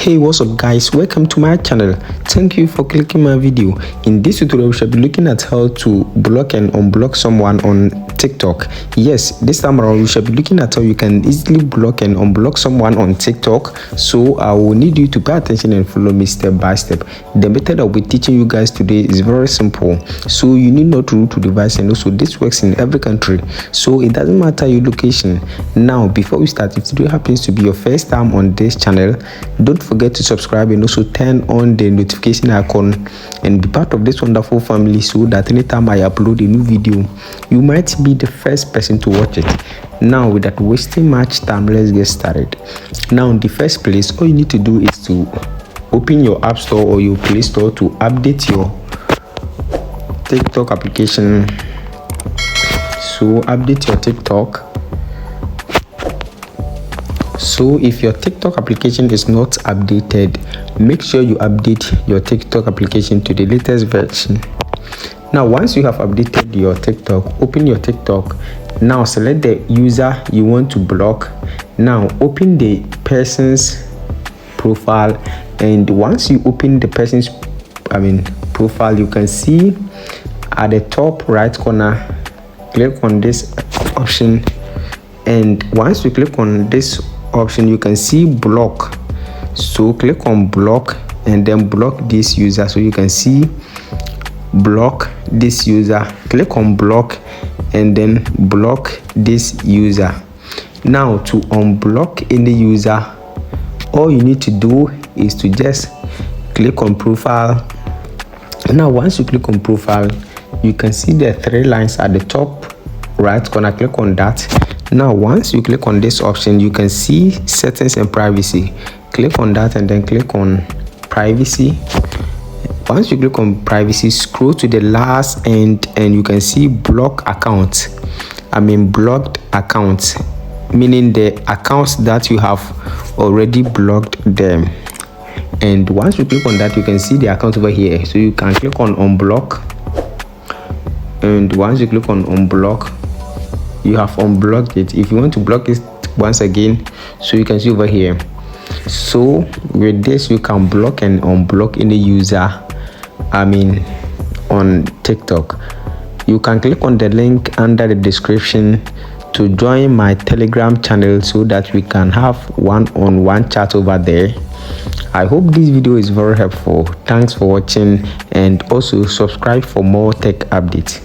Hey, what's up guys, welcome to my channel. Thank you for clicking my video. In this tutorial we shall be looking at how to block and unblock someone on TikTok. Yes, this time around we shall be looking at how you can easily block and unblock someone on TikTok. So I will need you to pay attention and follow me step by step. The method I'll be teaching you guys today is very simple, so you need not root to device, and also this works in every country, so it doesn't matter your location. Now before we start, if today happens to be your first time on this channel, don't forget to subscribe and also turn on the notification icon and be part of this wonderful family, so that anytime I upload a new video you might be the first person to watch it. Now without wasting much time, let's get started. Now in the first place, all you need to do is to open your app store or your Play Store to update your TikTok application. So update your TikTok. So if your TikTok application is not updated, make sure you update your TikTok application to the latest version. Now once you have updated your TikTok, open your TikTok. Now select the user you want to block. Now open the person's profile, and once you open the person's profile, you can see at the top right corner, click on this option, and once you click on this option you can see block. So click on block and then block this user. So you can see block this user. Click on block and then block this user. Now to unblock any user, all you need to do is to just click on profile. Now once you click on profile, you can see the three lines at the top right corner. Click on that. Now once you click on this option, you can see settings and privacy. Click on that and then click on privacy. Once you click on privacy, scroll to the last end and you can see block account. Blocked accounts, meaning the accounts that you have already blocked them. And once you click on that, you can see the account over here. So you can click on unblock, and once you click on unblock, you have unblocked it. If you want to block it once again, so you can see over here. So with this you can block and unblock any user on TikTok. You can click on the link under the description to join my Telegram channel so that we can have one-on-one chat over there. I hope this video is very helpful. Thanks for watching, and also subscribe for more tech updates.